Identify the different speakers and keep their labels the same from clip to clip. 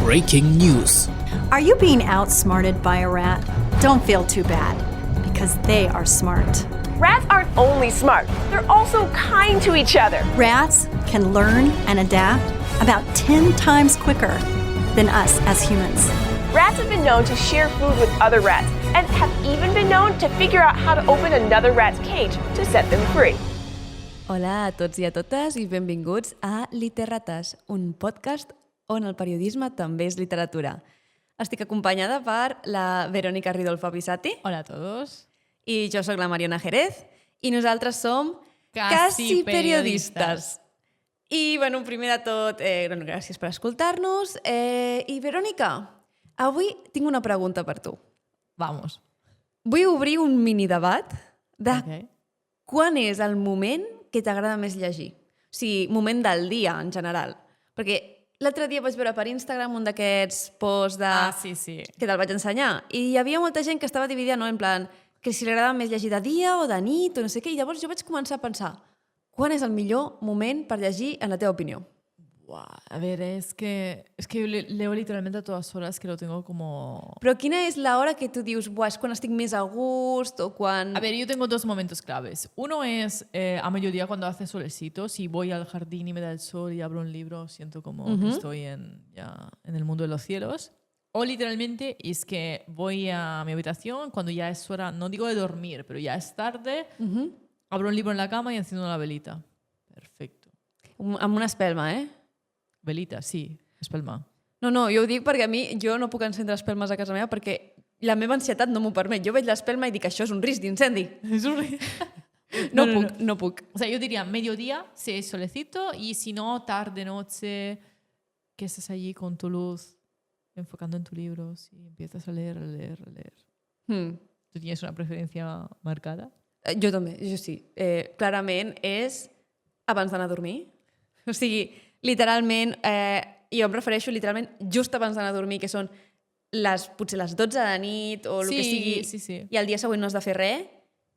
Speaker 1: Breaking news.
Speaker 2: Are you being outsmarted by a rat? Don't feel too bad, because they are smart.
Speaker 3: Rats aren't only smart, they're also kind to each other.
Speaker 2: Rats can learn and adapt about 10 times quicker than us as humans.
Speaker 3: Rats have been known to share food with other rats and have even been known to figure out how to open another rat's cage to set them free.
Speaker 4: Hola a tots i a totes i benvinguts a Literrates, un podcast on el periodisme també és literatura. Estic acompanyada per la Verónica Ridolfo Pisati.
Speaker 5: Hola a todos.
Speaker 4: I jo sóc la Mariona Jerez i nosaltres som
Speaker 5: Casi periodistes.
Speaker 4: I, bueno, primer de tot, gràcies per escoltar-nos. I, Verónica, avui tinc una pregunta per tu.
Speaker 5: Vamos.
Speaker 4: Vull obrir un mini debat de
Speaker 5: Okay.
Speaker 4: quan és el moment que t'agrada més llegir. O sigui, moment del dia, en general. Perquè l'altre dia vaig veure per Instagram un d'aquests posts de...
Speaker 5: Sí.
Speaker 4: que te'l vaig ensenyar. I hi havia molta gent que estava dividida, no? En plan, que si li agradava més llegir de dia o de nit o no sé què. I llavors jo vaig començar a pensar, quan és el millor moment per llegir, en la teva opinió?
Speaker 5: Buah, a ver, es que yo leo literalmente a todas horas que lo tengo como...
Speaker 4: Però quina és l'hora que tu dius, buah, és quan estic més a gust o quan...
Speaker 5: A ver, yo tengo dos momentos claves. Uno es a mediodía cuando hace solecito. Si voy al jardín y me da el sol y abro un libro, siento como que estoy ya en el mundo de los cielos. O literalmente es que voy a mi habitación cuando ya es hora, no digo de dormir, pero ya es tarde, abro un libro en la cama y enciendo una velita. Perfecto.
Speaker 4: Amb una espelma,
Speaker 5: Velita, sí, espelma.
Speaker 4: No, jo ho dic perquè a mi, jo no puc encendre espelmes a casa meva perquè la meva ansietat no m'ho permet. Jo veig l'espelma i dic, això és un risc d'incendi.
Speaker 5: Es un...
Speaker 4: No puc.
Speaker 5: O sea, yo diría mediodía, si es solecito, y si no, tarde, noche, que estás allí con tu luz, enfocando en tus libros y empiezas a leer. ¿Tú tienes una preferencia marcada?
Speaker 4: Jo també, jo sí. Clarament és abans d'anar a dormir. O sigui, literalment, jo em refereixo literalment just abans d'anar a dormir, que són potser les 12 de nit o el que sigui,
Speaker 5: sí.
Speaker 4: i el dia següent no has de fer res,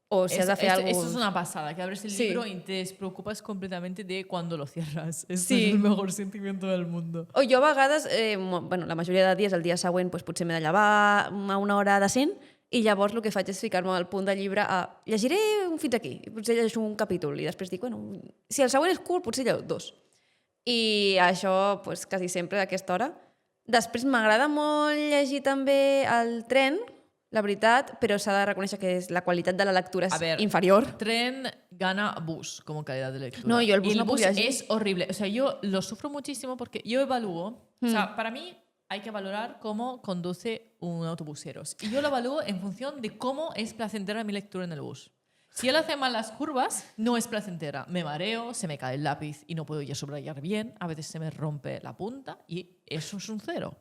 Speaker 4: o si has de fer alguna cosa...
Speaker 5: Esto es una pasada, que abres el libro y te despreocupas completamente de cuando lo cierras. Es
Speaker 4: Sí.
Speaker 5: el mejor sentimiento del mundo.
Speaker 4: O jo a vegades, la majoria de dies, el dia següent, potser m'he de llevar a una hora decent, i llavors el que faig és ficar-me al punt de llibre a llegiré fins aquí, potser llegeixo un capítol, i després dic, bueno, si el següent és curt, potser llego 2. I això, quasi sempre a aquesta hora. Després m'agrada molt llegir també el tren, la veritat, però s'ha de reconèixer que la qualitat de la lectura és inferior.
Speaker 5: Tren gana bus como calidad de lectura.
Speaker 4: No, yo el bus
Speaker 5: y
Speaker 4: no puedo llegir.
Speaker 5: es horrible. O sea, yo lo sufro muchísimo porque yo evalúo. O sea, para mí hay que valorar cómo conduce un autobuseros. Y yo lo evalúo en función de cómo es placentera mi lectura en el bus. Si él hace mal las curvas, no es placentera. Me mareo, se me cae el lápiz y no puedo ya subrayar bien. A veces se me rompe la punta y eso es un 0.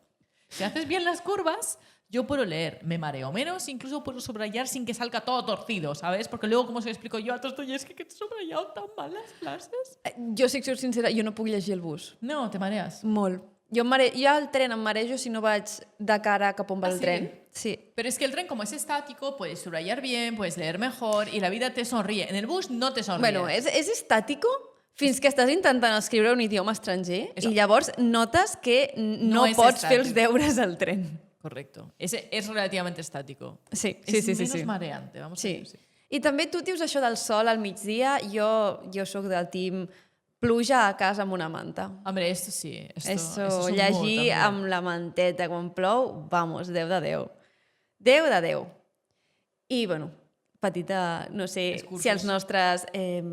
Speaker 5: Si haces bien las curvas, yo puedo leer, me mareo menos, incluso puedo subrayar sin que salga todo torcido, ¿sabes? Porque luego, como se lo explico yo a Dostoyevsky, que he subrayado tan mal las frases.
Speaker 4: Jo, si soc sincera, jo no puc llegir el bus.
Speaker 5: No, te mareas.
Speaker 4: Molt. Jo al tren em marejo si no vaig de cara cap on va el
Speaker 5: sí?
Speaker 4: tren. Sí.
Speaker 5: Pero es que el tren, como es estático, puedes subrayar bien, puedes leer mejor y la vida te sonríe. En el bus no te sonríe.
Speaker 4: Bueno, és estàtico fins que estàs intentant escriure un idioma estranger i llavors notes que no pots fer els deures al tren.
Speaker 5: Correcto. Ese es relativamente estático.
Speaker 4: Sí.
Speaker 5: Es menos mareante, vamos a decir. Sí.
Speaker 4: I també tu dius això del sol al migdia, jo sóc del team pluja a casa amb una manta.
Speaker 5: Hombre, esto sí. Esto
Speaker 4: Eso,
Speaker 5: es un
Speaker 4: llegir
Speaker 5: mood,
Speaker 4: amb la manteta quan plou, vamos, Déu de Déu. Déu de Déu. I, bueno, petita, no sé
Speaker 5: Excursos.
Speaker 4: si els nostres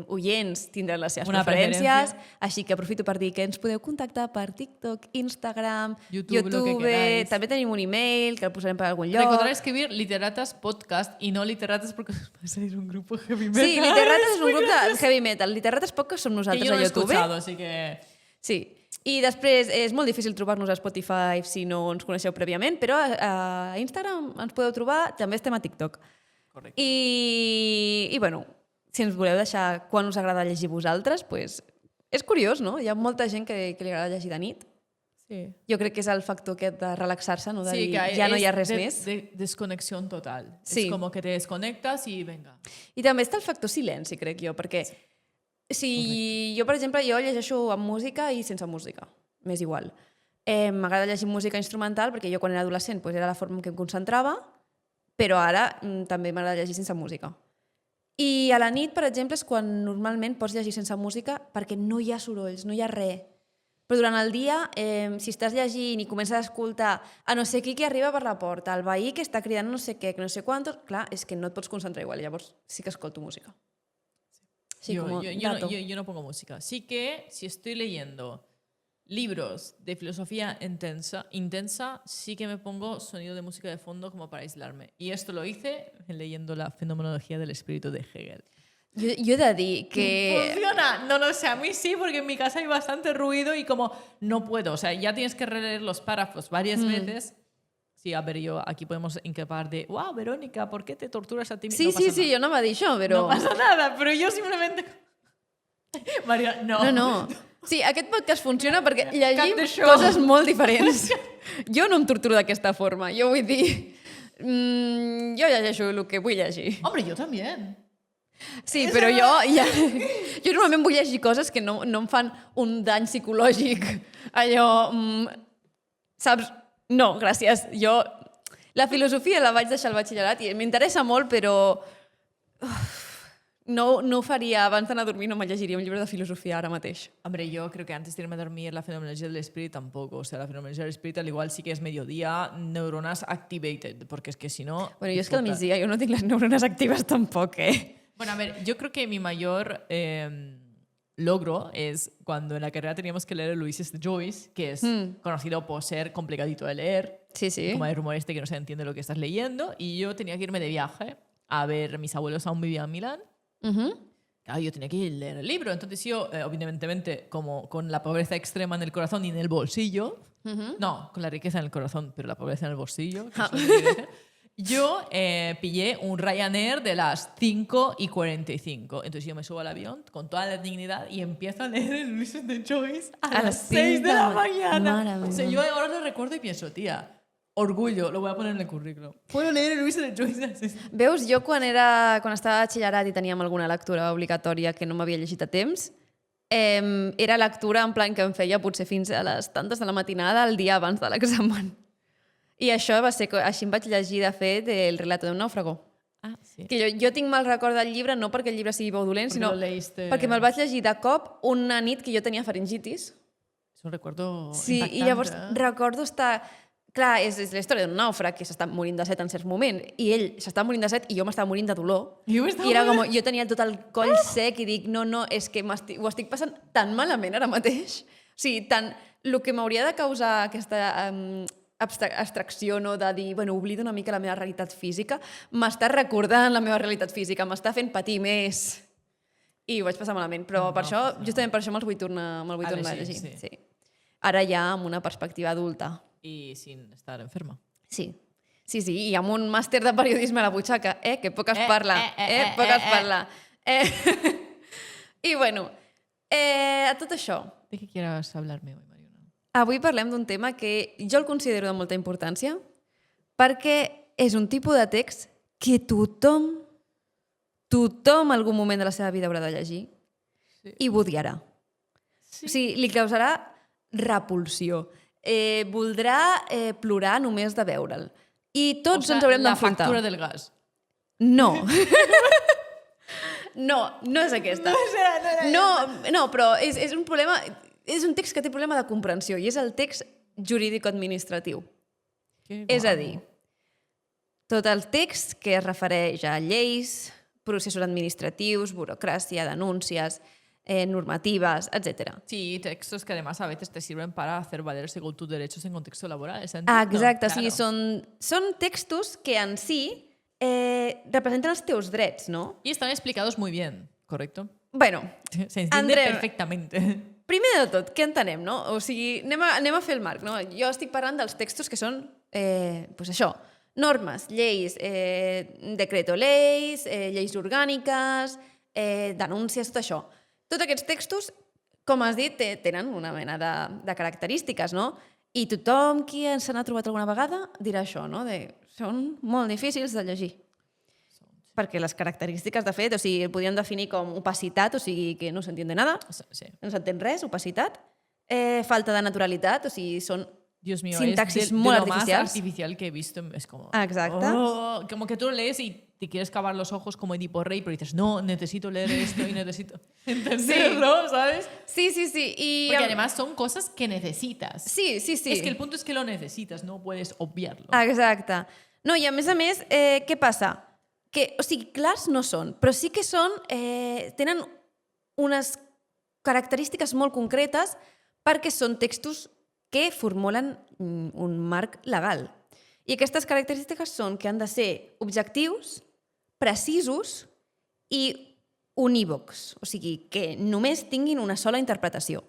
Speaker 4: oients tindran les seves
Speaker 5: Una
Speaker 4: preferències,
Speaker 5: preferència.
Speaker 4: així que aprofito per dir que ens podeu contactar per TikTok, Instagram,
Speaker 5: YouTube, lo que queráis.
Speaker 4: també tenim un email que el posarem per algun lloc.
Speaker 5: Recordar escribir Literatas Podcast y no Literatas porque va a salir un grupo heavy metal.
Speaker 4: Sí, Literrates és un grup de heavy metal. Literrates Podcast som
Speaker 5: Que
Speaker 4: nosaltres
Speaker 5: yo no
Speaker 4: a
Speaker 5: he
Speaker 4: YouTube.
Speaker 5: escuchado, así que...
Speaker 4: Sí. I després és molt difícil trobar-nos a Spotify si no ens coneixeu prèviament, però a Instagram ens podeu trobar, també estem a TikTok.
Speaker 5: Correcte.
Speaker 4: I bueno, si ens voleu deixar quan us agrada llegir vosaltres, pues, és curiós, no? Hi ha molta gent que li agrada llegir de nit.
Speaker 5: Sí.
Speaker 4: Jo crec que és el factor aquest de relaxar-se, no? De
Speaker 5: Sí,
Speaker 4: dir,
Speaker 5: que
Speaker 4: ja no hi ha res
Speaker 5: de
Speaker 4: més.
Speaker 5: desconexión total.
Speaker 4: Sí.
Speaker 5: Es como que te desconectas y venga.
Speaker 4: I també està el factor silenci, crec jo, perquè Sí, jo, per exemple, jo llegeixo amb música i sense música. M'és igual. M'agrada llegir música instrumental perquè jo quan era adolescent era la forma en què em concentrava, però ara també m'agrada llegir sense música. I a la nit, per exemple, és quan normalment pots llegir sense música perquè no hi ha sorolls, no hi ha res. Però durant el dia, si estàs llegint i comences a escoltar a no sé qui que arriba per la porta, el veí que està cridant no sé què, que no sé quantos, clar, és que no et pots concentrar igual, llavors sí que escolto música. Sí,
Speaker 5: yo
Speaker 4: como dato.
Speaker 5: no pongo música. Sí que si estoy leyendo libros de filosofía intensa, sí que me pongo sonido de música de fondo como para aislarme. Y esto lo hice leyendo la fenomenología del espíritu de Hegel.
Speaker 4: Jo he de dir que...
Speaker 5: ¿Funciona? No lo sé, a mí sí, porque en mi casa hay bastante ruido y como no puedo, o sea, ya tienes que releer los párrafos varias veces. Sí, a ver, yo aquí podemos incapar de, wow, Verónica, ¿por qué te torturas a ti misma?
Speaker 4: Sí, sí, sí, jo no va dir això, però...
Speaker 5: No pasa nada, pero yo simplemente... María, no.
Speaker 4: No. Sí, aquest podcast funciona perquè
Speaker 5: Cut
Speaker 4: llegim
Speaker 5: the show.
Speaker 4: coses molt diferents. Jo no em torturo d'aquesta forma. Jo vull dir... jo llegeixo el que vull llegir.
Speaker 5: Hombre, yo también.
Speaker 4: Sí, però jo normalment vull llegir coses que no em fan un dany psicològic. Allò... saps? No, gràcies. Jo la filosofia la vaig deixar al batxillerat i m'interessa molt, però no ho faria abans d'anar a dormir, no me llegiria un llibre de filosofia ara mateix.
Speaker 5: Hombre, yo creo que antes de irme a dormir la fenomenología del espíritu tampoco. O sea, la fenomenología del espíritu al igual sí que es mediodía, neuronas activated, porque es que si no...
Speaker 4: Bueno, jo és que al migdia jo no tinc les neurones actives tampoc,
Speaker 5: Bueno, a ver, yo creo que mi mayor logro es cuando en la carrera teníamos que leer Ulysses de Joyce, que es conocido por ser complicadito de leer.
Speaker 4: Sí, sí.
Speaker 5: Como el rumor este que no se entiende lo que estás leyendo. Y yo tenía que irme de viaje a ver, mis abuelos aún vivían en Milán. Claro, yo tenía que leer el libro. Entonces yo, evidentemente, como con la pobreza extrema en el corazón y en el bolsillo, no, con la riqueza en el corazón, pero la pobreza en el bolsillo, que es lo que quiero decir, yo pillé un Ryanair de las 5:45. Entonces yo me subo al avión con toda la dignidad y empiezo a leer el Ulysses de Joyce a las 6 de la mañana. O sea, yo ahora lo recuerdo y pienso, tía, orgullo, lo voy a poner en el currículum. Puedo leer el Ulysses de Joyce a las 6.
Speaker 4: Veus, jo quan estava a batxillerat i teníem alguna lectura obligatòria que no m'havia llegit a temps, era lectura en plan que em feia potser fins a les tantes de la matinada el dia abans de l'examen. I això va ser... Així em vaig llegir, de fet, el relato d'un náufrago.
Speaker 5: Ah, sí.
Speaker 4: Que jo tinc mal record del llibre, no perquè el llibre sigui bo o dolent, sinó
Speaker 5: lo leíste...
Speaker 4: perquè me'l vaig llegir de cop una nit que jo tenia faringitis.
Speaker 5: És un recuerdo
Speaker 4: Sí,
Speaker 5: impactante.
Speaker 4: i llavors recordo estar... Clar, és la història d'un nàufrag que s'està morint de set en certs moments, i ell s'està morint de set i jo m'estava morint de dolor.
Speaker 5: I
Speaker 4: era com, jo tenia tot el coll sec i dic, no, és que ho estic passant tan malament ara mateix. O sigui, el que m'hauria de causar aquesta abstracció, no, de dir, bueno, oblido una mica la meva realitat física, m'està recordant la meva realitat física, m'està fent patir més. I ho vaig passar malament, però per això, justament per això me'l vull tornar a llegir. Sí. Ara ja amb una perspectiva adulta.
Speaker 5: I sin estar enferma.
Speaker 4: Sí, i amb un màster de periodisme a la butxaca, que poc es parla, poc es parla. I bueno, a tot això,
Speaker 5: ¿De qué quieras hablarme hoy, Mariona?
Speaker 4: avui parlem d'un tema que jo el considero de molta importància perquè és un tipus de text que tothom en algun moment de la seva vida haurà de llegir i odiarà.
Speaker 5: Sí.
Speaker 4: O sigui, li causarà repulsió. Voldrà plorar només de veure'l. I tots ens haurem d'enfrontar.
Speaker 5: La factura del gas.
Speaker 4: No. No és aquesta. No, però és un problema... És un text que té problema de comprensió i és el text jurídico-administratiu. És a dir, tot el text que es refereix a lleis, processos administratius, burocràcia, denúncies, normativas, etc.
Speaker 5: Sí, textos que además a veces te sirven para hacer valer según tus derechos en contexto laboral.
Speaker 4: Exacte,
Speaker 5: claro.
Speaker 4: sí, són textos que en si representen els teus drets, no?
Speaker 5: Y están explicados muy bien, ¿correcto?
Speaker 4: Bueno,
Speaker 5: Se entiende perfectamente.
Speaker 4: Primer de tot, què entenem, no? O sigui, anem a fer el marc, no? Jo estic parlant dels textos que són, pues això, normes, lleis, decreto lleis, lleis orgàniques, denúncies, tot això. Tots aquests textos, com has dit, tenen una mena de característiques, no? I tothom qui se n'ha trobat alguna vegada dirà això, no? Són molt difícils de llegir. perquè les característiques, de fet, o sigui, el podríem definir com opacitat, o sigui, que no s'entiende nada,
Speaker 5: Sí.
Speaker 4: no s'entén res, opacitat, falta de naturalitat, o sigui, són
Speaker 5: Dios mío,
Speaker 4: sintaxis
Speaker 5: es de
Speaker 4: molt
Speaker 5: lo más
Speaker 4: artificials.
Speaker 5: artificial que he visto. Es como...
Speaker 4: Exacte.
Speaker 5: oh, como que tú lo lees y te quieres cavar los ojos como Edipo Rey, pero dices, no, necesito leer esto y necesito entenderlo, ¿sabes?
Speaker 4: Sí. Y,
Speaker 5: Porque además son cosas que necesitas.
Speaker 4: Sí.
Speaker 5: Es que el punto es que lo necesitas, no puedes obviarlo.
Speaker 4: Exacte. No, i a més, què passa? Que, o sigui, clars no són, però sí que són, tenen unes característiques molt concretes perquè són textos que formulen un marc legal. I aquestes característiques són que han de ser objectius, precisos i unívocs, o sigui, que només tinguin una sola interpretació.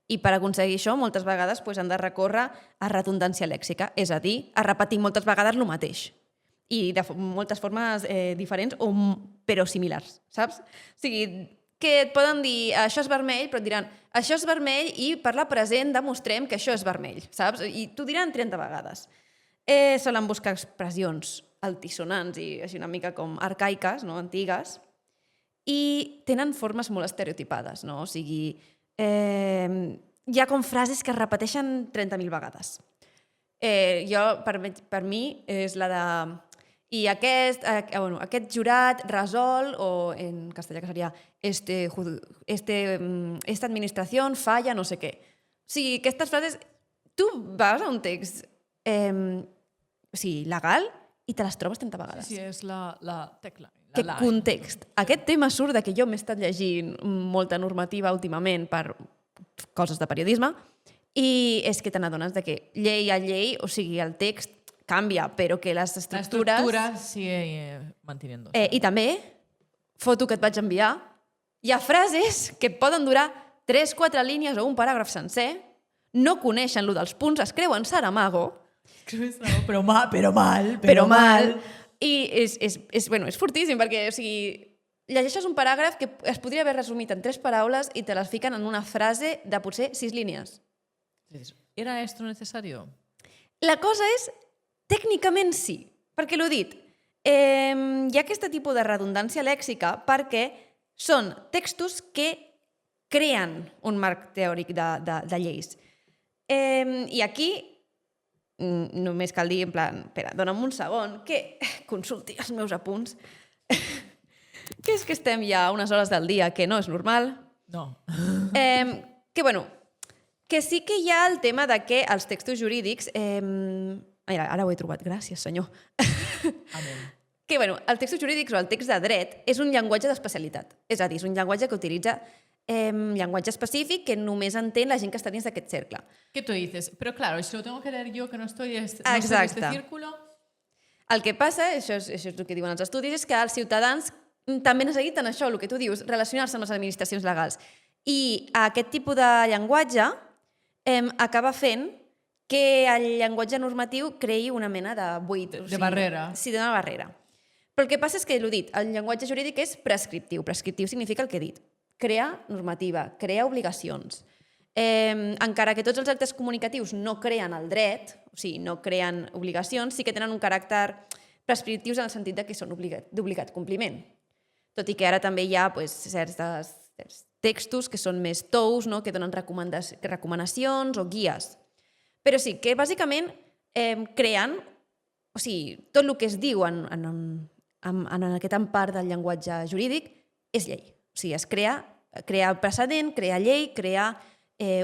Speaker 4: I per aconseguir això, moltes vegades han de recórrer a redundància lèxica, és a dir, a repetir moltes vegades el mateix. I de moltes formes diferents, però similars, saps? O sigui, que et poden dir això és vermell, però et diran això és vermell i per la present demostrem que això és vermell, saps? I t'ho diran 30 vegades. Solen buscar expressions altisonants i així una mica com arcaiques, no? Antigues, i tenen formes molt estereotipades, no? O sigui, hi ha com frases que es repeteixen 30.000 vegades. Per mi és la de i aquest jurat resol, o en castellà que seria esta administració falla no sé què. O sigui, aquestes frases, tu vas a un text legal i te les trobes 30 vegades.
Speaker 5: Sí, és la tecla.
Speaker 4: Que context. Aquest tema surt de que jo m'he estat llegint molta normativa últimament per coses de periodisme i és que te n'adones que llei a llei, o sigui, el text canvia, però que les estructures...
Speaker 5: La estructura sigue manteniendo.
Speaker 4: I també, foto que et vaig enviar, hi ha frases que poden durar 3-4 línies o un paràgraf sencer, no coneixen lo dels punts, es creuen Saramago,
Speaker 5: Però mal.
Speaker 4: i és fortíssim, perquè o sigui, llegeixes un paràgraf que es podria haver resumit en 3 paraules i te les fiquen en una frase de potser 6 línies.
Speaker 5: ¿Era esto necesario?
Speaker 4: La cosa és, tècnicament sí, perquè l'ho dit, hi ha aquest tipus de redundància lèxica perquè són textos que creen un marc teòric de lleis. I aquí només cal dir, en plan, espera, dona'm un segon, que consulti els meus apunts, que és que estem ja a unes hores del dia que no és normal.
Speaker 5: No.
Speaker 4: Que sí que hi ha el tema de que els textos jurídics... Mira, ara ho he trobat, gràcies, senyor.
Speaker 5: Amén.
Speaker 4: Que, els textos jurídics o el text de dret és un llenguatge d'especialitat. És a dir, és un llenguatge que utilitza llenguatge específic que només entén la gent que està dins d'aquest cercle.
Speaker 5: ¿Qué tú dices? Pero claro, si lo tengo que leer yo que no estoy en este círculo...
Speaker 4: El que passa, això és el que diuen els estudis, és que els ciutadans també necessiten això, el que tu dius, relacionar-se amb les administracions legals. I aquest tipus de llenguatge acaba fent que el llenguatge normatiu creï una mena de buit.
Speaker 5: De barrera.
Speaker 4: Sí, d'una barrera. Però el que passa és que, l'ho dit, el llenguatge jurídic és prescriptiu. Prescriptiu significa el que he dit. Crea normativa, crea obligacions. Encara que tots els actes comunicatius no creen el dret, o sigui, no creen obligacions, sí que tenen un caràcter prescriptius en el sentit que són d'obligat compliment. Tot i que ara també hi ha certs textos que són més tous, no? Que donen recomanacions o guies. Però sí, que bàsicament creen, o sigui, tot el que es diu en aquest empar del llenguatge jurídic és llei. O sigui, es crea precedent, crea llei, crea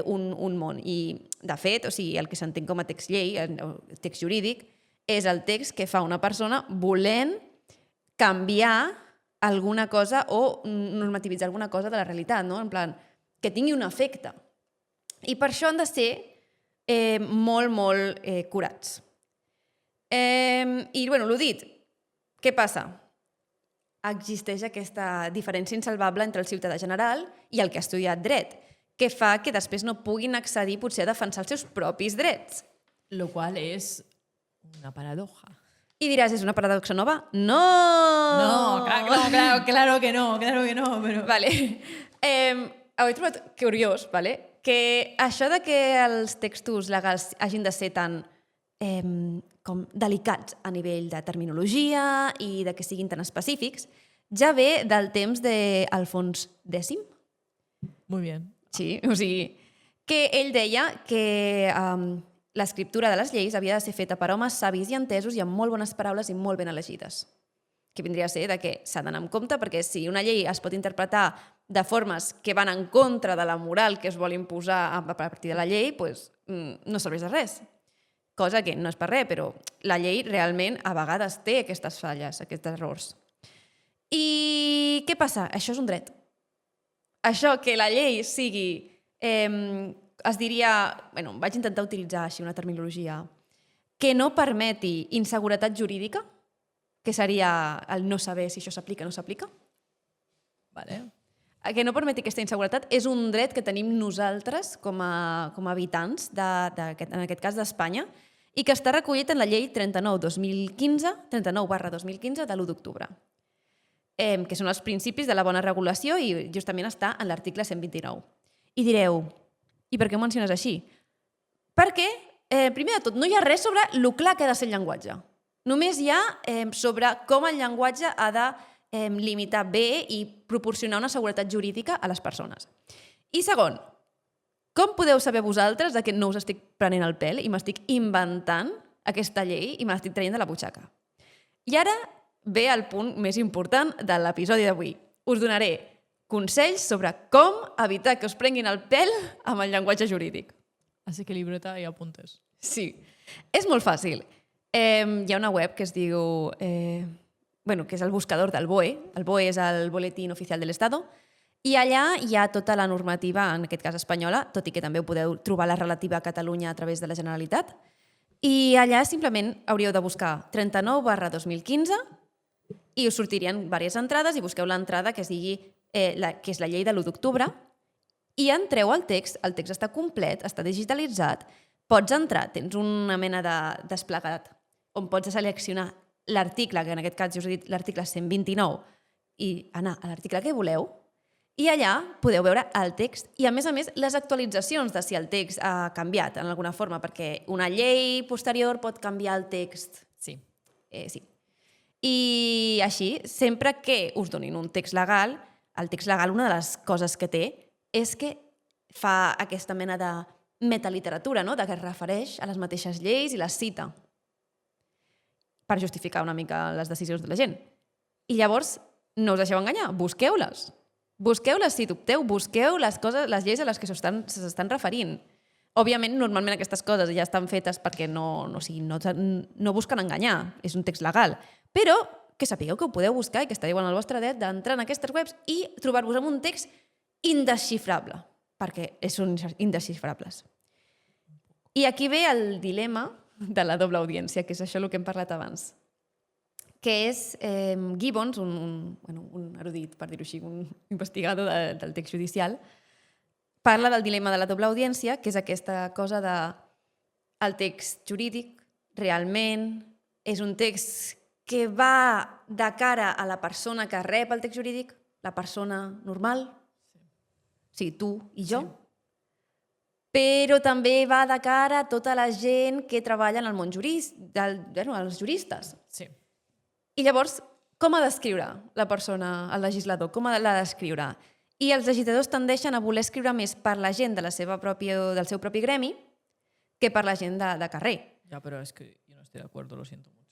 Speaker 4: un món. I, de fet, o sigui, el que s'entén com a text llei, el text jurídic, és el text que fa una persona volent canviar alguna cosa o normativitzar alguna cosa de la realitat, no? En plan, que tingui un efecte. I per això han de ser molt curats. I, l'ho dit, què passa? Existeix aquesta diferència insalvable entre el ciutadà general i el que ha estudiat dret, que fa que després no puguin accedir potser a defensar els seus propis drets.
Speaker 5: Lo cual es una paradoja.
Speaker 4: I diràs, és una paradoxa nova? No!
Speaker 5: No, claro que no, però...
Speaker 4: Vale. Ho he trobat curiós, vale? Que això de que els textos legals hagin de ser tan com delicats a nivell de terminologia i de que siguin tan específics, ja ve del temps d'Alfons X.
Speaker 5: Muy bien.
Speaker 4: Sí, o sigui, que ell deia que l'escriptura de les lleis havia de ser feta per homes savis i entesos i amb molt bones paraules i molt ben elegides. Que vindria a ser de que s'ha d'anar amb compte, perquè si una llei es pot interpretar de formes que van en contra de la moral que es vol imposar a partir de la llei, doncs no serveix de res. Cosa que no és per res, però la llei realment a vegades té aquestes falles, aquests errors. I què passa? Això és un dret. Això que la llei sigui, es diria, bueno, vaig intentar utilitzar així una terminologia, que no permeti inseguretat jurídica, que seria el no saber si això s'aplica o no s'aplica.
Speaker 5: Vale.
Speaker 4: Que no permeti aquesta inseguretat és un dret que tenim nosaltres com a habitants, en aquest cas d'Espanya, i que està recollit en la llei 39/2015 de l'1 d'octubre, que són els principis de la bona regulació i justament està en l'article 129. I direu, i per què ho menciones així? Perquè, primer de tot, no hi ha res sobre lo clar que ha de ser el llenguatge. Només hi ha sobre com el llenguatge ha de limitar bé i proporcionar una seguretat jurídica a les persones. I segon, com podeu saber vosaltres que no us estic prenent el pèl i m'estic inventant aquesta llei i me l'estic traient de la butxaca? I ara ve el punt més important de l'episodi d'avui. Us donaré consells sobre com evitar que us prenguin el pèl amb el llenguatge jurídic.
Speaker 5: Así que libreta y apuntes.
Speaker 4: Sí, és molt fàcil. Hi ha una web que es diu... que és el buscador del BOE. El BOE és el Boletín Oficial del Estado. I allà hi ha tota la normativa, en aquest cas espanyola, tot i que també ho podeu trobar la relativa a Catalunya a través de la Generalitat. I allà simplement hauríeu de buscar 39/2015 i us sortirien diverses entrades i busqueu l'entrada que digui que és la llei de l'1 d'octubre i entreu al text. El text està complet, està digitalitzat, pots entrar, tens una mena de desplegat on pots seleccionar l'article, que en aquest cas jo us he dit l'article 129, i anar a l'article que voleu, i allà podeu veure el text i, a més, les actualitzacions de si el text ha canviat en alguna forma, perquè una llei posterior pot canviar el text.
Speaker 5: Sí.
Speaker 4: Sí. I així, sempre que us donin un text legal, el text legal, una de les coses que té és que fa aquesta mena de metaliteratura, no? De que es refereix a les mateixes lleis i les cita per justificar una mica les decisions de la gent. I llavors, no us deixeu enganyar, busqueu-les. Busqueu-les si dubteu, busqueu les lleis a les que s'estan referint. Òbviament, normalment aquestes coses ja estan fetes perquè no busquen enganyar, és un text legal. Però que sapigueu que ho podeu buscar i que esteu en el vostre dret d'entrar en aquestes webs i trobar-vos amb un text indesxifrable, perquè són indesxifrables. I aquí ve el dilema de la doble audiència, que és això el que hem parlat abans, que és Gibbons, un erudit, per dir-ho així, un investigador del text judicial, parla del dilema de la doble audiència, que és aquesta cosa de el text jurídic realment és un text que va de cara a la persona que rep el text jurídic, la persona normal, o sigui, tu i jo, però també va de cara a tota la gent que treballa en el món els juristes.
Speaker 5: Sí.
Speaker 4: I llavors, com ha d'escriure la persona, el legislador? Com l'ha d'escriure? I els legisladors tendeixen a voler escriure més per la gent del seu propi gremi que per la gent de carrer.
Speaker 5: Ya, pero es que yo no estoy de acuerdo, lo siento mucho.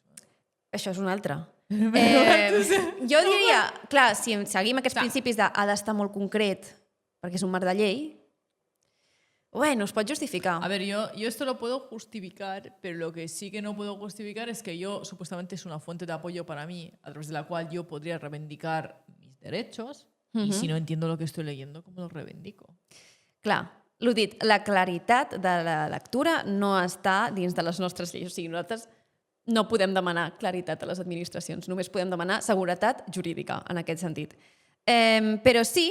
Speaker 4: Això és una altra. Jo diria, clar, si seguim aquests principis de ha d'estar molt concret, perquè és un marc de llei, bueno, es pot justificar.
Speaker 5: A ver, yo esto lo puedo justificar, pero lo que sí que no puedo justificar es que yo supuestamente es una fuente de apoyo para mí, a través de la cual yo podría reivindicar mis derechos, y si no entiendo lo que estoy leyendo, ¿cómo lo reivindico?
Speaker 4: Clar, l'ho dit, la claritat de la lectura no està dins de les nostres lleis. O sigui, nosaltres no podem demanar claritat a les administracions, només podem demanar seguretat jurídica, en aquest sentit. Però sí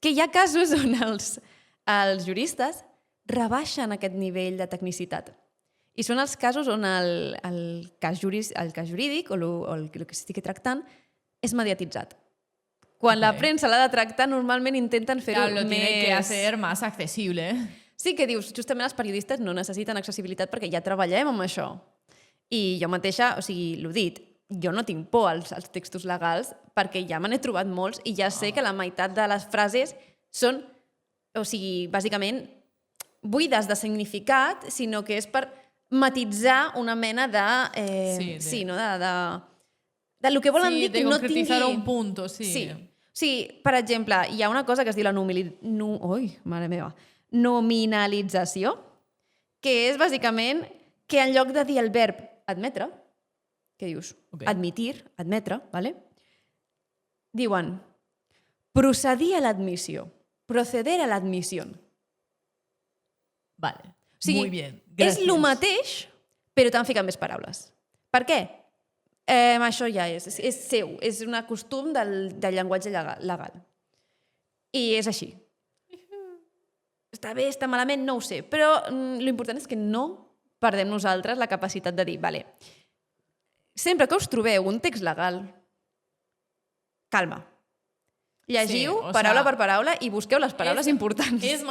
Speaker 4: que hi ha casos on els juristes rebaixen aquest nivell de tecnicitat. I són els casos on el cas jurídic o el que s'estigui tractant és mediatitzat. Quan la premsa l'ha de tractar, normalment intenten fer-ho
Speaker 5: Claro, lo tiene que
Speaker 4: més...
Speaker 5: hacer más accesible.
Speaker 4: sí que dius, justament els periodistes no necessiten accessibilitat perquè ja treballem amb això. I jo mateixa, o sigui, l'ho dit, jo no tinc por als textos legals perquè ja me n'he trobat molts i ja sé que la meitat de les frases són, o sigui, bàsicament, buides de significat, sinó que és per matitzar una mena de... sí, no? De lo que volen dir que no tingui...
Speaker 5: Sí, de concretizar un punto, sí.
Speaker 4: Sí. Sí, per exemple, hi ha una cosa que es diu la nominalització, que és bàsicament que en lloc de dir el verb admetre, que dius admitir, admetre, ¿vale? Diuen procedir a l'admissió, proceder a l'admissió.
Speaker 5: Vale,
Speaker 4: O sigui,
Speaker 5: muy bien.
Speaker 4: és el mateix, però t'han ficat més paraules. Per què? Això ja és seu, és un costum del llenguatge legal. I és així. Està bé, està malament, no ho sé, però l'important és que no perdem nosaltres la capacitat de dir, vale, sempre que us trobeu un text legal, calma. Llegiu paraula per paraula y busqueu las palabras importantes.
Speaker 5: Es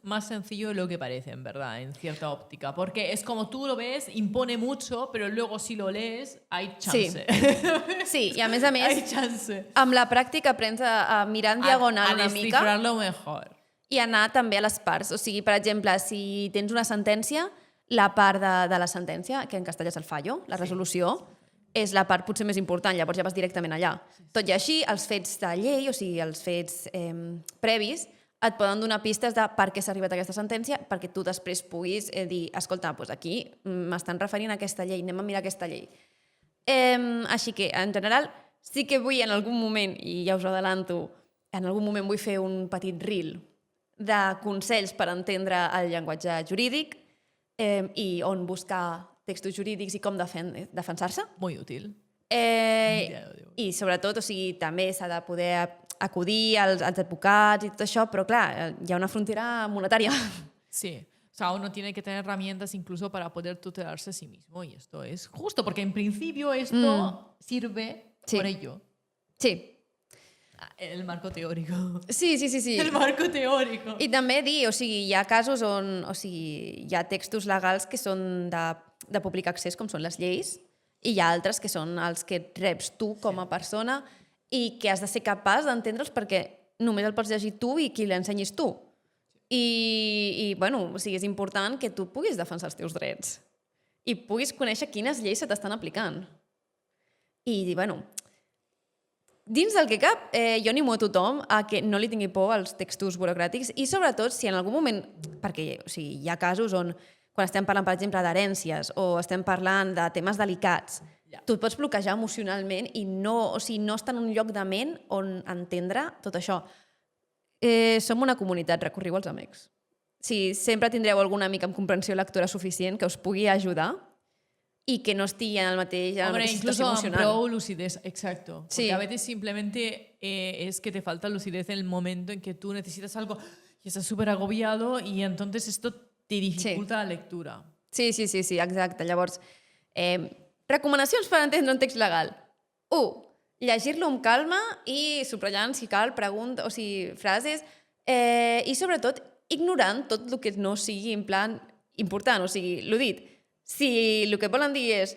Speaker 5: más sencillo de lo que parece, en verdad, en cierta óptica. Porque es como tú lo ves, impone mucho, pero luego si lo lees, hay chance.
Speaker 4: Sí, y a més,
Speaker 5: hay chance.
Speaker 4: Amb la pràctica aprens a mirar en diagonal una mica.
Speaker 5: A descifrarlo mejor.
Speaker 4: I anar també a les parts. O sigui, per exemple, si tens una sentència, la part de la sentència, que en castellà és el fallo, la resolució, és la part potser més important, llavors ja vas directament allà. Tot i així, els fets de llei, o sigui, els fets previs, et poden donar pistes de per què s'ha arribat a aquesta sentència, perquè tu després puguis dir, escolta, doncs aquí m'estan referint a aquesta llei, anem a mirar aquesta llei. Així que, en general, sí que vull en algun moment, i ja us ho adelanto, en algun moment vull fer un petit reel de consells per entendre el llenguatge jurídic i on buscar textos jurídics i com defensar-se.
Speaker 5: Muy útil.
Speaker 4: I sobretot, o sigui, també s'ha de poder acudir als advocats i tot això, però clar, hi ha una frontera monetària.
Speaker 5: Sí. O sea, uno tiene que tener herramientas incluso para poder tutelarse a sí mismo y esto es justo, porque en principio esto sirve por ello.
Speaker 4: Sí.
Speaker 5: El marco teórico.
Speaker 4: Sí.
Speaker 5: El marco teórico.
Speaker 4: I també dir, o sigui, hi ha casos on hi ha textos legals que són de públic accés, com són les lleis, i hi ha altres que són els que reps tu com a persona i que has de ser capaç d'entendre'ls perquè només el pots llegir tu i qui l'ensenyis tu. I bueno, o sigui, és important que tu puguis defensar els teus drets i puguis conèixer quines lleis se t'estan aplicant. I, bueno, dins del que cap, jo animo a tothom a que no li tingui por als textos burocràtics i sobretot si en algun moment, perquè o sigui, hi ha casos on quan estem parlant, per exemple, d'herències o estem parlant de temes delicats, tu et pots bloquejar emocionalment i no estar en un lloc de ment on entendre tot això. Som una comunitat, recorriu als amics. Si sempre tindreu algun amic amb comprensió lectora suficient que us pugui ajudar y que no estigui en la mateixa
Speaker 5: incluso
Speaker 4: emocional.
Speaker 5: Pro lucidez, exacto.
Speaker 4: Sí.
Speaker 5: Porque a veces simplemente es que te falta lucidez en el momento en que tú necesitas algo y estás súper agobiado y entonces esto te dificulta la lectura.
Speaker 4: Sí, exacte. Llavors, recomanacions per entendre un text legal. 1. Llegir-lo amb calma i subratllant, si cal, frases i sobretot ignorant tot el que no sigui en plan important. O sigui, l'ho dit, si el que volen dir és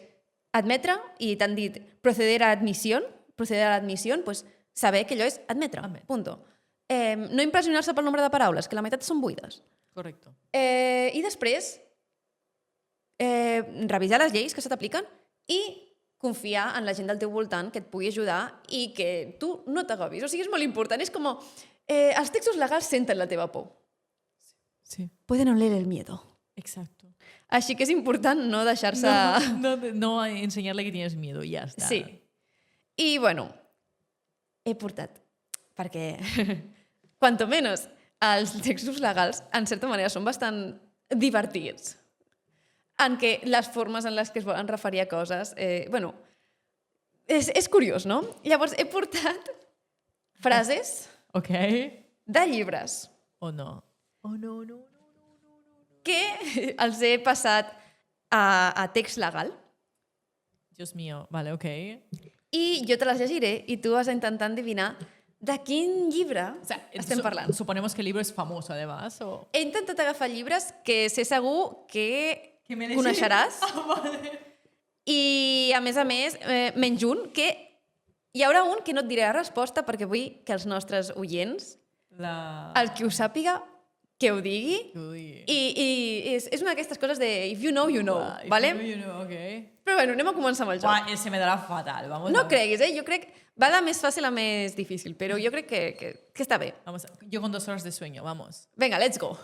Speaker 4: admetre i t'han dit proceder a l'admissió, doncs saber que allò és admetre, punto. No impressionar-se pel nombre de paraules, que la meitat són buides.
Speaker 5: Correcto.
Speaker 4: I després, revisar les lleis que se t'apliquen i confiar en la gent del teu voltant que et pugui ajudar i que tu no t'agobis. O sigui, és molt important. És com els textos legals senten la teva por.
Speaker 5: Sí.
Speaker 4: Pueden oler el miedo.
Speaker 5: Exacto.
Speaker 4: Així que és important no deixar-se...
Speaker 5: No enseñarle que tienes miedo, ya está.
Speaker 4: Sí. I, bueno, he portat, perquè, cuanto menos, els textos legals, en certa manera, són bastant divertits. En què les formes en les que es volen referir a coses... bueno, és curiós, no? Llavors, he portat frases de llibres.
Speaker 5: Oh, no.
Speaker 4: Que els he passat a text legal.
Speaker 5: Dios mío, vale, ok.
Speaker 4: I jo te les llegiré i tu has d'intentar endevinar De quin llibre estem parlant?
Speaker 5: Suponemos que el libro es famoso, además. O...
Speaker 4: He intentat agafar llibres que sé segur que
Speaker 5: me l'he
Speaker 4: coneixeràs.
Speaker 5: Vale.
Speaker 4: I, a més, menys un, que hi haurà un que no et diré la resposta perquè vull que els nostres oients, el que ho sàpiga, que ho digui. I és una d'aquestes coses de if you know, you know. ¿vale?
Speaker 5: If you know, okay.
Speaker 4: Però bueno, anem a començar amb el joc.
Speaker 5: Se me darà fatal. Vamos
Speaker 4: No creguis, jo crec... Va de més fàcil a més difícil, però jo crec que està bé.
Speaker 5: Vamos, yo con 2 horas de sueño, vamos.
Speaker 4: Vinga, let's go.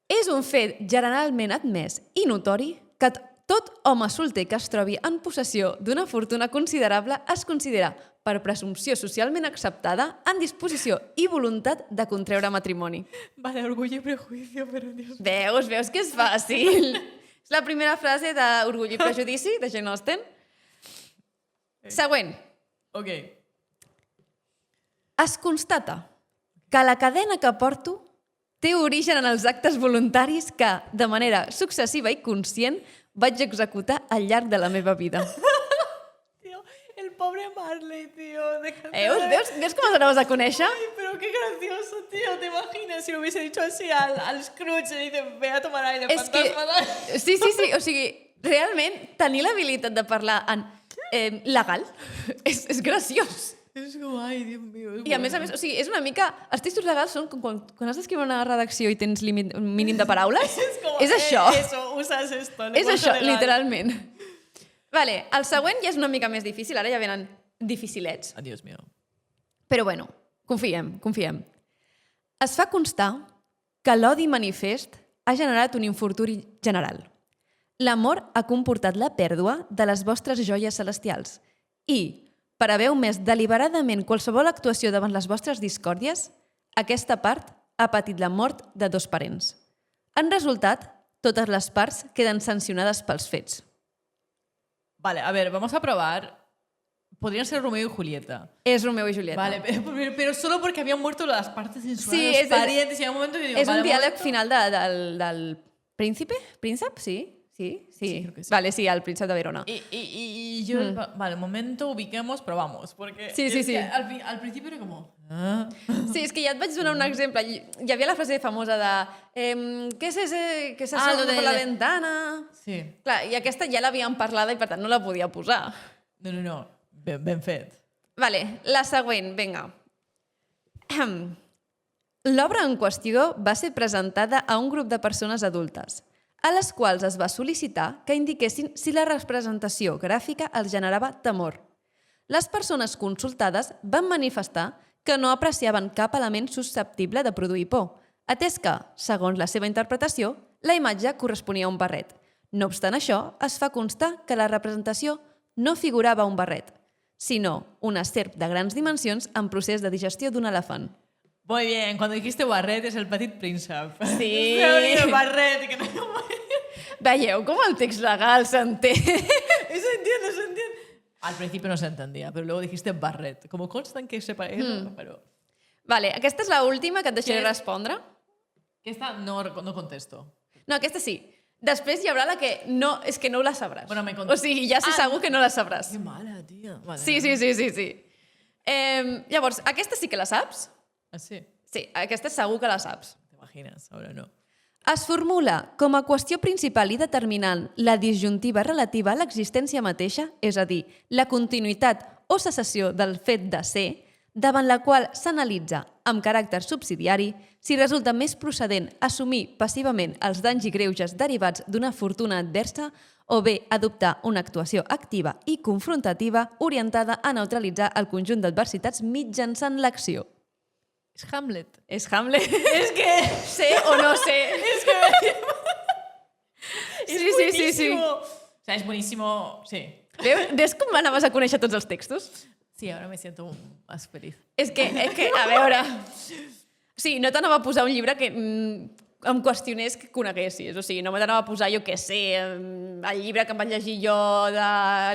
Speaker 4: És un fet generalment admès i notori que tot home solter que es trobi en possessió d'una fortuna considerable es considera, per presumpció socialment acceptada, en disposició i voluntat de contreure matrimoni.
Speaker 5: Vale, orgullo y prejuicio, pero Dios...
Speaker 4: Veus que és fàcil. És la primera frase d'Orgull i prejudici, de Jane Austen. Següent.
Speaker 5: Ok.
Speaker 4: Es constata que la cadena que porto té origen en els actes voluntaris que, de manera successiva i conscient, vaig executar al llarg de la meva vida.
Speaker 5: Tío, el pobre Marley, tío.
Speaker 4: Veus com els anaves a conèixer?
Speaker 5: Ay, pero qué gracioso, tío. ¿Te imaginas si lo hubiese dicho así al Scrooge y dice, ve a tomar aire,
Speaker 4: És que...
Speaker 5: fantasma?
Speaker 4: Sí, o sigui, realment, tenir l'habilitat de parlar en legal és graciós.
Speaker 5: És guai, Dios mío.
Speaker 4: I a més, o sigui, és una mica... Els textos legals són com quan has d'escriure una redacció i tens límit mínim de paraules. És això.
Speaker 5: Eso, usas esto.
Speaker 4: És això, literalment. Vale, el següent ja és una mica més difícil, ara ja venen dificilets.
Speaker 5: Dios mío.
Speaker 4: Però bueno, confiem. Es fa constar que l'odi manifest ha generat un infortuni general. L'amor ha comportat la pèrdua de les vostres joies celestials i, per haver omès deliberadament qualsevol actuació davant les vostres discòrdies, aquesta part ha patit la mort de 2 parents. En resultat, totes les parts queden sancionades pels fets.
Speaker 5: Vale, a ver, vamos a probar. Podrían ser Romeo y Julieta.
Speaker 4: És Romeo i Julieta.
Speaker 5: Vale, pero solo porque habían muerto las partes sensuales,
Speaker 4: Sí,
Speaker 5: los parientes, y hay un momento que digo...
Speaker 4: És
Speaker 5: vale,
Speaker 4: un diàleg
Speaker 5: momento.
Speaker 4: final del príncipe? Príncep? Sí.
Speaker 5: creo que sí.
Speaker 4: Vale, sí, el príncep de Verona.
Speaker 5: Y yo, vale, momento, ubiquemos, probamos. Porque
Speaker 4: Sí.
Speaker 5: que al principio era como... Ah.
Speaker 4: Sí, és que ja et vaig donar un exemple. Hi havia la frase famosa de què se asoma per la ventana...
Speaker 5: Sí.
Speaker 4: Clar, i aquesta ja l'havíem parlada i per tant no la podia posar.
Speaker 5: No. Ben fet.
Speaker 4: Vale, la següent, vinga. L'obra en qüestió va ser presentada a un grup de persones adultes, a les quals es va sol·licitar que indiquessin si la representació gràfica els generava temor. Les persones consultades van manifestar que no apreciaven cap element susceptible de produir por, atès que, segons la seva interpretació, la imatge corresponia a un barret. No obstant això, es fa constar que la representació no figurava un barret, sinó una serp de grans dimensions en procés de digestió d'un elefant.
Speaker 5: Muy bien, cuando dijiste Barret es el Petit Príncep.
Speaker 4: Sí.
Speaker 5: Me ha venido Barret. Que no...
Speaker 4: Veieu com el text legal s'entén?
Speaker 5: Se entiende. Al principio no se entendía, pero luego dijiste Barret. Como consta en que sepa eso, pero...
Speaker 4: Vale, aquesta és l'última que et deixaré respondre.
Speaker 5: Que esta no contesto.
Speaker 4: No, aquesta sí. Després hi haurà la que no... És que no la sabràs.
Speaker 5: Bueno,
Speaker 4: o sigui, ja sé segur que no la sabràs.
Speaker 5: Qué mala, tía. Vale.
Speaker 4: Sí. Llavors, aquesta sí que la saps?
Speaker 5: ¿Ah, sí?
Speaker 4: Sí, aquesta segur que la saps.
Speaker 5: ¿Te imaginas? Ahora no.
Speaker 4: Es formula com a qüestió principal i determinant la disjuntiva relativa a l'existència mateixa, és a dir, la continuïtat o cessació del fet de ser, davant la qual s'analitza, amb caràcter subsidiari, si resulta més procedent assumir passivament els danys i greuges derivats d'una fortuna adversa o bé adoptar una actuació activa i confrontativa orientada a neutralitzar el conjunt d'adversitats mitjançant l'acció.
Speaker 5: Es Hamlet.
Speaker 4: És Hamlet.
Speaker 5: Es que...
Speaker 4: Sé o no sé.
Speaker 5: Es que...
Speaker 4: Sí.
Speaker 5: buenísimo. O sea, es buenísimo, sí.
Speaker 4: Ves com anaves a conèixer tots els textos?
Speaker 5: Sí, ahora me siento más feliz.
Speaker 4: És que, a veure... Sí, no t'anava a posar un llibre que em qüestionés que coneguessis. O sigui, no me t'anava a posar, jo què sé, el llibre que em vaig llegir jo de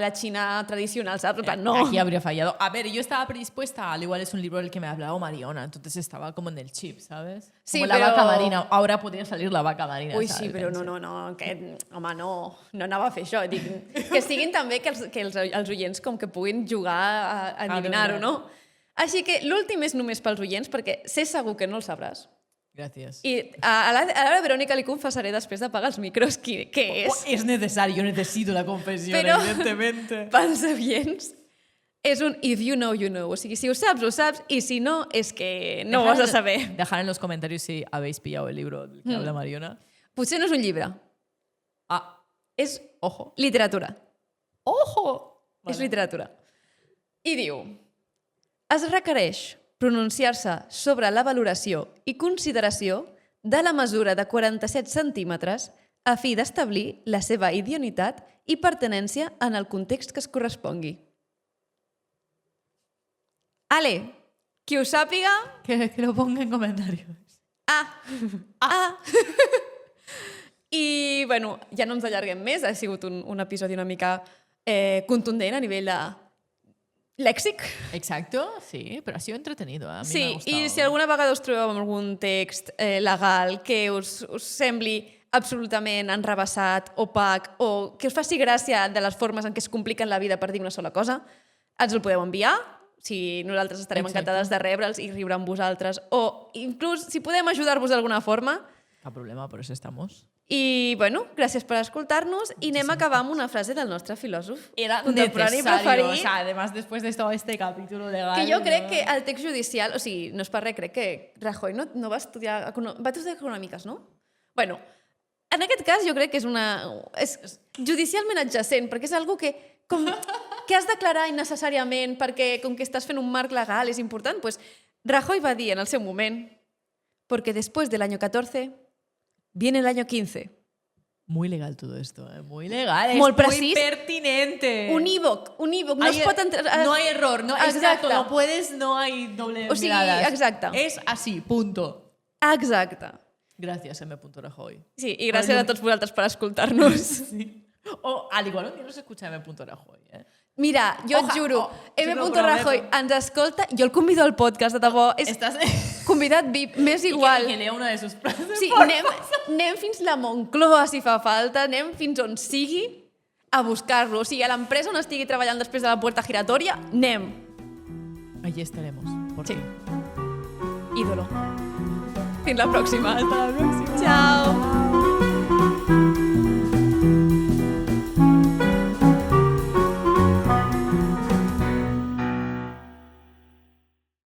Speaker 4: la Xina tradicional, saps? No.
Speaker 5: Aquí habría fallado. A ver, yo estaba predispuesta, al igual es un libro del que me ha hablado Mariona, entonces estaba como en el chip, ¿sabes?
Speaker 4: Sí,
Speaker 5: como la
Speaker 4: pero...
Speaker 5: vaca marina. Ahora podría salir la vaca marina.
Speaker 4: Ui,
Speaker 5: ¿sabes?
Speaker 4: sí, però no, que, home, no anava a fer això. Dic, que siguin també que els oients com que puguin jugar a endevinar-ho, no? Així que l'últim és només pels oients, perquè sé segur que no el sabràs.
Speaker 5: Gracias.
Speaker 4: I a la Verònica li confessaré després d'apagar els micros què és.
Speaker 5: Es necesario, yo necesito la confesión,
Speaker 4: Però
Speaker 5: evidentemente.
Speaker 4: pels oients és un if you know, you know. O sigui, si ho saps, i si no, és que no ho has de saber.
Speaker 5: Dejar en los comentarios si habéis pillado el libro del que habla Mariona.
Speaker 4: Potser no és un llibre.
Speaker 5: Ah,
Speaker 4: És
Speaker 5: ojo.
Speaker 4: literatura.
Speaker 5: ¡Ojo!
Speaker 4: És literatura. I diu: es requereix pronunciar-se sobre la valoració i consideració de la mesura de 47 centímetres a fi d'establir la seva idoneïtat i pertinència en el context que es correspongui. Ale, qui ho sàpiga...
Speaker 5: Que lo ponga en comentarios.
Speaker 4: I, bueno, ja no ens allarguem més. Ha sigut un episodi una mica contundent a nivell de lèxic.
Speaker 5: Exacto, sí, pero ha sido entretenido. A mí me ha
Speaker 4: Sí,
Speaker 5: gustado.
Speaker 4: i si alguna vegada us trobeu amb algun text legal que us sembli absolutament enrebaçat, opac, o que us faci gràcia de les formes en què es compliquen la vida per dir una sola cosa, ens el podeu enviar. Si nosaltres estarem
Speaker 5: Exacte.
Speaker 4: encantades de rebre'ls i riure amb vosaltres, o inclús si podem ajudar-vos d'alguna forma.
Speaker 5: Cap problema, por eso estamos.
Speaker 4: I, bueno, gràcies per escoltar-nos i anem a acabar amb una frase del nostre filòsof
Speaker 5: Era
Speaker 4: contemporani
Speaker 5: necesario,
Speaker 4: preferit.
Speaker 5: o sea, además después de este capítulo legal...
Speaker 4: Que jo crec
Speaker 5: ¿no?
Speaker 4: que el text judicial, o sigui, no és per res, crec que Rajoy no va estudiar... Va estudiar econòmiques, no? Bueno, en aquest cas jo crec que és judicialment adjacent, perquè és algo que has d'aclarar innecessàriament perquè com que estàs fent un marc legal és important, pues Rajoy va dir en el seu moment porque después del año 14 viene el año 15.
Speaker 5: Muy legal todo esto, muy legal,
Speaker 4: Molt
Speaker 5: es
Speaker 4: precís.
Speaker 5: muy pertinente.
Speaker 4: Unívoc, no es pot entrar...
Speaker 5: No hay error, no, exacto, no puedes, no hay doble
Speaker 4: O sigui,
Speaker 5: miradas.
Speaker 4: exacte.
Speaker 5: Es así, punto.
Speaker 4: Exacte.
Speaker 5: Gracias, M. Rajoy.
Speaker 4: Sí, i gràcies a tots vosaltres per escoltar-nos.
Speaker 5: Sí. O al igual un día nos escucha M. Rajoy, ¿eh?
Speaker 4: Mira, jo et juro, M. Rajoy ens escolta, jo el convido al podcast, de debò, és
Speaker 5: Estás...
Speaker 4: convidat VIP, m'és igual.
Speaker 5: Y que lea una de sus frases.
Speaker 4: Sí, anem fins la Moncloa, si fa falta, anem fins on sigui a buscar-lo. O sigui, a l'empresa on estigui treballant després de la puerta giratòria, anem.
Speaker 5: Allí estaremos. Por
Speaker 4: Sí.
Speaker 5: fin.
Speaker 4: Ídolo. Fins la pròxima.
Speaker 5: Hasta la próxima.
Speaker 4: Ciao.